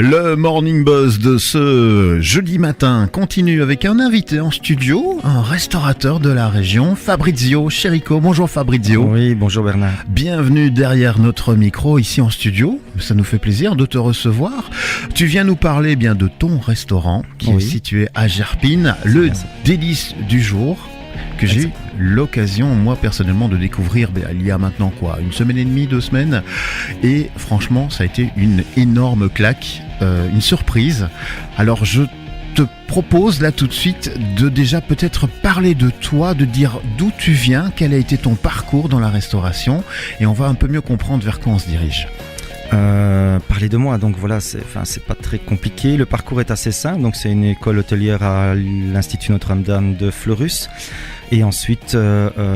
Le Morning Buzz de ce jeudi matin continue avec un invité en studio, un restaurateur de la région, Fabrizio Cherico. Bonjour Fabrizio. Oui, bonjour Bernard. Bienvenue derrière notre micro ici en studio. Ça nous fait plaisir de te recevoir. Tu viens nous parler bien de ton restaurant qui est situé à Gerpine, le délice du jour, que j'ai eu l'occasion, moi personnellement, de découvrir il y a maintenant une semaine et demie, 2 semaines. Et franchement, ça a été une énorme claque, une surprise. Alors je te propose là tout de suite de déjà peut-être parler de toi, de dire d'où tu viens, quel a été ton parcours dans la restauration, et on va un peu mieux comprendre vers quoi on se dirige. Parler de moi, donc voilà, c'est pas très compliqué. Le parcours est assez simple, donc c'est une école hôtelière à l'Institut Notre-Dame de Fleurus. Et ensuite,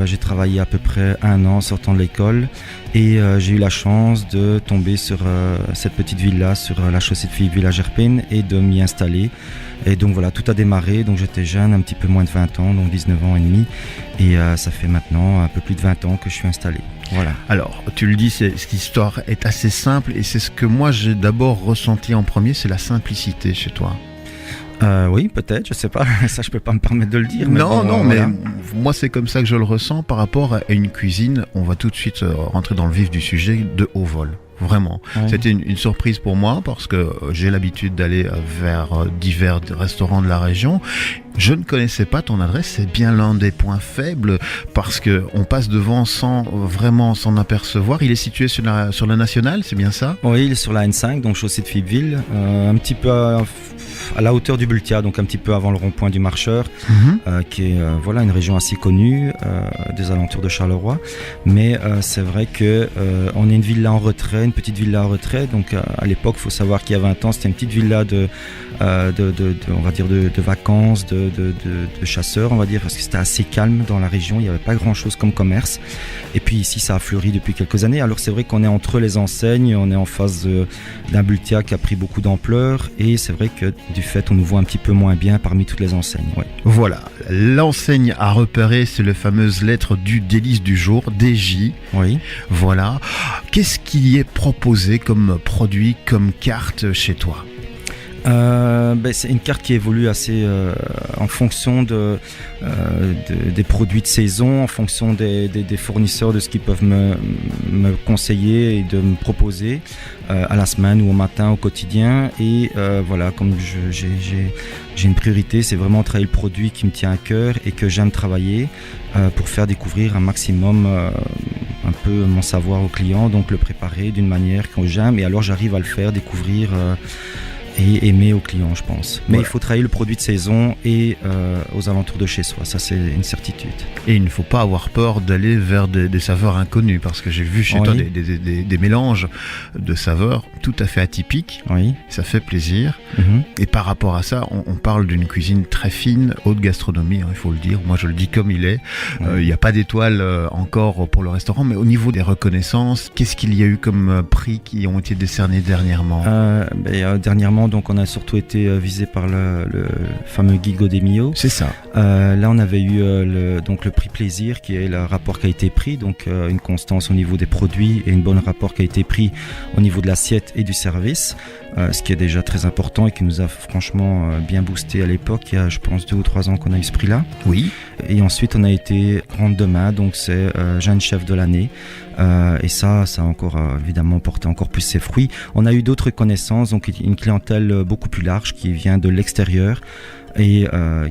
j'ai travaillé à peu près 1 an en sortant de l'école et j'ai eu la chance de tomber sur cette petite villa, sur la chaussée de Fillyville à Gerpine, et de m'y installer. Et donc voilà, tout a démarré. Donc j'étais jeune, un petit peu moins de 20 ans, donc 19 ans et demi. Et ça fait maintenant un peu plus de 20 ans que je suis installé. Voilà. Alors, tu le dis, cette histoire est assez simple et c'est ce que moi j'ai d'abord ressenti en premier, c'est la simplicité chez toi. Oui, peut-être, je sais pas, ça je peux pas me permettre de le dire. Mais moi c'est comme ça que je le ressens par rapport à une cuisine. On va tout de suite rentrer dans le vif du sujet de haut vol. Vraiment. Ouais. C'était une surprise pour moi parce que j'ai l'habitude d'aller vers divers restaurants de la région. Je ne connaissais pas ton adresse, c'est bien l'un des points faibles parce que on passe devant sans vraiment s'en apercevoir. Il est situé sur la nationale, c'est bien ça ? Oui, il est sur la N5, donc chaussée de Fillyville, un petit peu à la hauteur du Bultia, donc un petit peu avant le rond-point du Marcheur, qui est une région assez connue des alentours de Charleroi. Mais c'est vrai que on est une villa en retrait, une petite villa en retrait. Donc à l'époque, il faut savoir qu'il y a 20 ans, c'était une petite villa de vacances, de chasseurs, on va dire, parce que c'était assez calme dans la région, il n'y avait pas grand chose comme commerce. Et puis ici, ça a fleuri depuis quelques années. Alors c'est vrai qu'on est entre les enseignes, on est en face d'un Bultia qui a pris beaucoup d'ampleur, et c'est vrai que du fait, on nous voit un petit peu moins bien parmi toutes les enseignes. Ouais. Voilà, l'enseigne à repérer, c'est la fameuse lettre du délice du jour, DJ. Oui. Voilà. Qu'est-ce qui est proposé comme produit, comme carte chez toi ? C'est une carte qui évolue assez en fonction des produits de saison, en fonction des fournisseurs, de ce qu'ils peuvent me conseiller et de me proposer à la semaine ou au matin, au quotidien. Et comme j'ai une priorité, c'est vraiment travailler le produit qui me tient à cœur et que j'aime travailler pour faire découvrir un maximum un peu mon savoir aux clients, donc le préparer d'une manière que j'aime, et alors j'arrive à le faire découvrir et aimer aux clients, je pense. Mais il faut travailler le produit de saison et aux alentours de chez soi, ça c'est une certitude. Et il ne faut pas avoir peur d'aller vers des saveurs inconnues, parce que j'ai vu chez toi des mélanges de saveurs tout à fait atypiques. Oui. Ça fait plaisir. Et par rapport à ça, on parle d'une cuisine très fine, haute gastronomie, il faut le dire. Moi je le dis comme il est. Il n'y a pas d'étoile encore pour le restaurant, mais au niveau des reconnaissances, qu'est-ce qu'il y a eu comme prix qui ont été décernés dernièrement ? Dernièrement, donc on a surtout été visé par le fameux Guy Godemio. C'est ça. Là on avait eu le prix plaisir, qui est le rapport qualité-prix, donc une constance au niveau des produits et une bonne rapport qualité-prix au niveau de l'assiette et du service, ce qui est déjà très important et qui nous a franchement bien boosté à l'époque. Il y a je pense 2 ou 3 ans qu'on a eu ce prix là. Oui. Et ensuite on a été grande demain, donc c'est jeune chef de l'année. Et ça a encore évidemment porté encore plus ses fruits. On a eu d'autres connaissances, donc une clientèle beaucoup plus large qui vient de l'extérieur et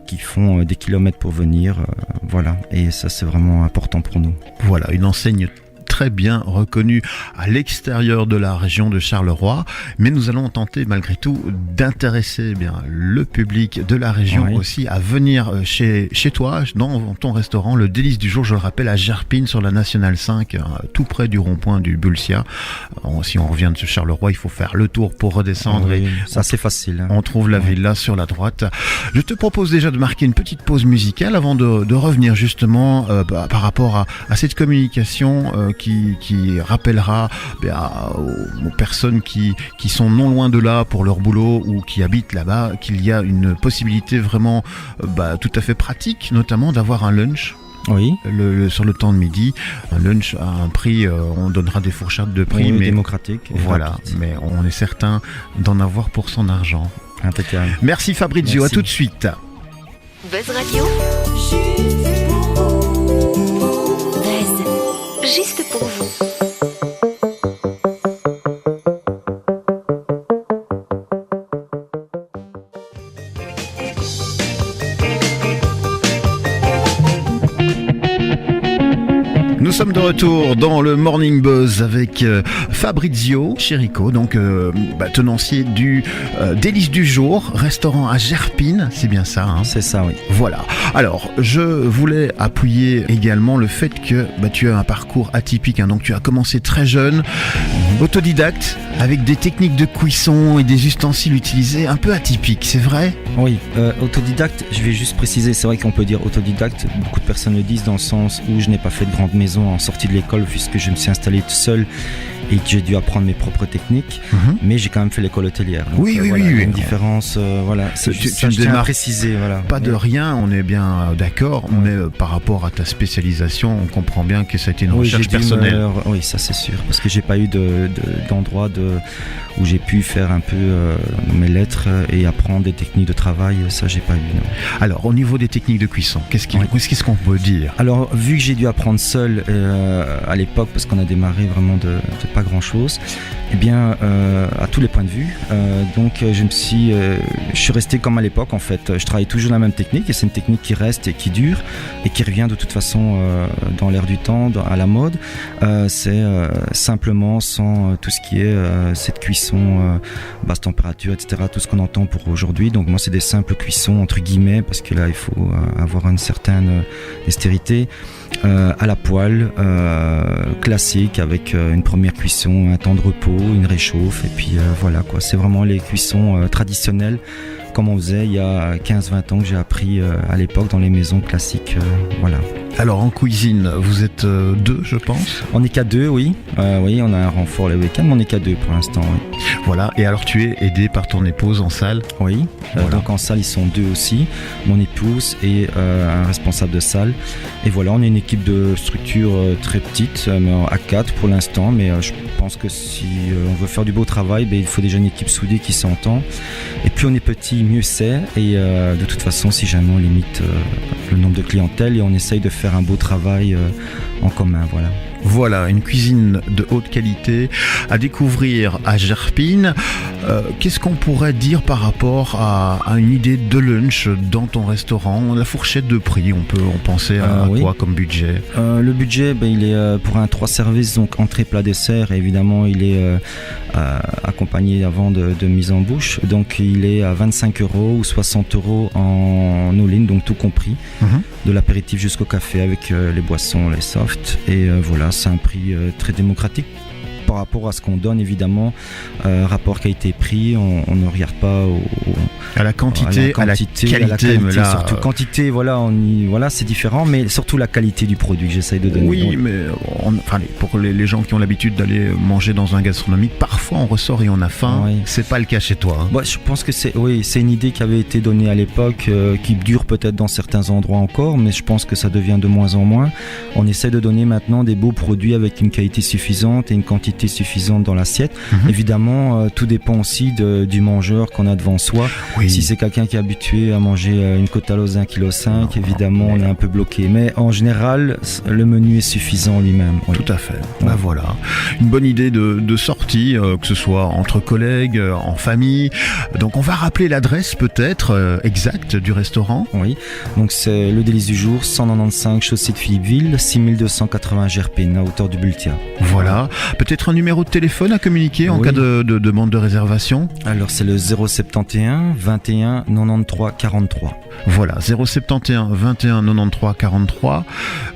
qui font des kilomètres pour venir, et ça c'est vraiment important pour nous. Voilà, une enseigne très bien reconnu à l'extérieur de la région de Charleroi, mais nous allons tenter malgré tout d'intéresser le public de la région aussi à venir chez toi, dans ton restaurant, le délice du jour, je le rappelle, à Gerpine sur la Nationale 5, tout près du rond-point du Bultia. Si on revient de Charleroi, il faut faire le tour pour redescendre. Ça c'est facile. On trouve la villa sur la droite. Je te propose déjà de marquer une petite pause musicale avant de revenir justement par rapport à cette communication qui rappellera aux personnes qui sont non loin de là pour leur boulot ou qui habitent là-bas qu'il y a une possibilité vraiment tout à fait pratique, notamment d'avoir un lunch Oui. Sur le temps de midi, un lunch à un prix, on donnera des fourchettes de prix, Oui, mais démocratique. voilà, Rapide. mais on est certain d'en avoir pour son argent. Impeccable. Merci Fabrizio, Merci. à tout de suite. Buzz Radio. Juste pour vous. Buzz. Juste pour vous. Nous sommes de retour dans le Morning Buzz avec Fabrizio Chirico, donc tenancier du Délice du Jour, restaurant à Gerpine, c'est bien ça, hein? C'est ça, oui. Voilà. Alors, je voulais appuyer également le fait que tu as un parcours atypique, hein, donc tu as commencé très jeune, autodidacte, avec des techniques de cuisson et des ustensiles utilisés un peu atypiques, c'est vrai? Oui, autodidacte, je vais juste préciser, c'est vrai qu'on peut dire autodidacte, beaucoup de personnes le disent dans le sens où je n'ai pas fait de grande maison en sortie de l'école puisque je me suis installé tout seul et que j'ai dû apprendre mes propres techniques, mais j'ai quand même fait l'école hôtelière. Donc, Oui. Une différence, voilà, c'est juste ça, je tiens à préciser. Voilà. Pas de rien, on est bien d'accord, mais par rapport à ta spécialisation, on comprend bien que ça a été une recherche personnelle. Oui, ça c'est sûr, parce que j'ai pas eu d'endroit où j'ai pu faire un peu mes lettres et apprendre des techniques de travail, ça j'ai pas eu. Non. Alors, au niveau des techniques de cuisson, qu'est-ce qu'on peut dire? Alors, vu que j'ai dû apprendre seul à l'époque, parce qu'on a démarré vraiment de pas grand-chose, eh bien, à tous les points de vue, donc je suis resté comme à l'époque en fait. Je travaille toujours la même technique et c'est une technique qui reste et qui dure et qui revient de toute façon dans l'air du temps, à la mode. C'est simplement sans tout ce qui est cette cuisson basse température, etc. Tout ce qu'on entend pour aujourd'hui. Donc moi, c'est des simples cuissons entre guillemets parce que là, il faut avoir une certaine dextérité. À la poêle, classique avec une première cuisson, un temps de repos, une réchauffe et puis voilà quoi. C'est vraiment les cuissons traditionnelles comme on faisait il y a 15-20 ans que j'ai appris à l'époque dans les maisons classiques. Voilà. Alors en cuisine, vous êtes deux, je pense? On n'est qu'à deux, oui. Oui, on a un renfort les week-ends, mais on n'est qu'à deux pour l'instant. Oui. Voilà, et alors tu es aidé par ton épouse en salle? Oui, voilà. Donc en salle ils sont deux aussi, mon épouse et un responsable de salle. Et voilà, on est une équipe de structure très petite, à 4 pour l'instant, mais je pense que si on veut faire du beau travail, il faut déjà une équipe soudée qui s'entend. Et plus on est petit, mieux c'est. Et de toute façon, si jamais on limite le nombre de clientèle et on essaye de faire un beau travail en commun, voilà. Voilà, une cuisine de haute qualité à découvrir à Gerpine. Qu'est-ce qu'on pourrait dire par rapport à une idée de lunch dans ton restaurant? La fourchette de prix, on peut en penser à oui. quoi comme budget? Le budget, il est pour un 3 services, donc entrée, plat, dessert. Et évidemment, il est accompagné avant de mise en bouche. Donc il est à 25 € ou 60 € en all-in, donc tout compris. De l'apéritif jusqu'au café avec les boissons, les softs. Et voilà, c'est un prix très démocratique par rapport à ce qu'on donne, évidemment. Rapport qualité-prix, on ne regarde pas à la quantité, à la qualité, mais là, surtout quantité, voilà, c'est différent, mais surtout la qualité du produit que j'essaye de donner. Oui, donc, mais pour les gens qui ont l'habitude d'aller manger dans un gastronomique, parfois on ressort et on a faim. Oui. C'est pas le cas chez toi. Hein. Je pense que c'est une idée qui avait été donnée à l'époque, qui dure peut-être dans certains endroits encore, mais je pense que ça devient de moins en moins. On essaie de donner maintenant des beaux produits avec une qualité suffisante et une quantité suffisante dans l'assiette. Évidemment, tout dépend aussi du mangeur qu'on a devant soi. Oui. Si c'est quelqu'un qui est habitué à manger une côte à l'os 1,5 kg, évidemment, on est un peu bloqué. Mais en général, le menu est suffisant lui-même. Oui. Tout à fait. Ouais. Voilà. Une bonne idée de sortie, que ce soit entre collègues, en famille. Donc, on va rappeler l'adresse peut-être exacte du restaurant. Oui. Donc, c'est le Délice du Jour, 195 chaussée de Philippeville, 6280 Gerpine, à hauteur du Bultia. Voilà. Peut-être un numéro de téléphone à communiquer en cas de demande de réservation? Alors, c'est le 071 21 93 43. Voilà, 071 21 93 43.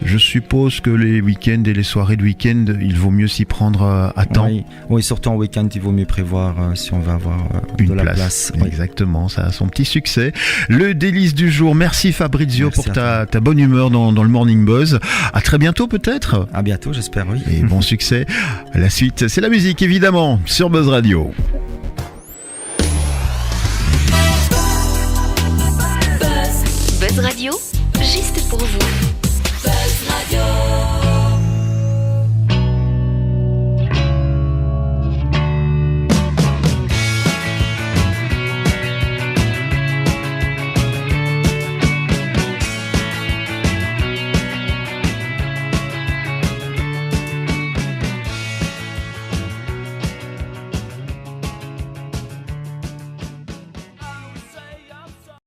Je suppose que les week-ends et les soirées de week-end, il vaut mieux s'y prendre à temps. Oui, surtout en week-end, il vaut mieux prévoir si on veut avoir de la place. Exactement, ça a son petit succès. Le Délice du Jour. Merci Fabrizio pour ta bonne humeur dans le Morning Buzz. À très bientôt peut-être. À bientôt, j'espère, oui. Et bon succès. La suite, c'est la musique évidemment sur Buzz Radio. Buzz Radio, juste pour vous.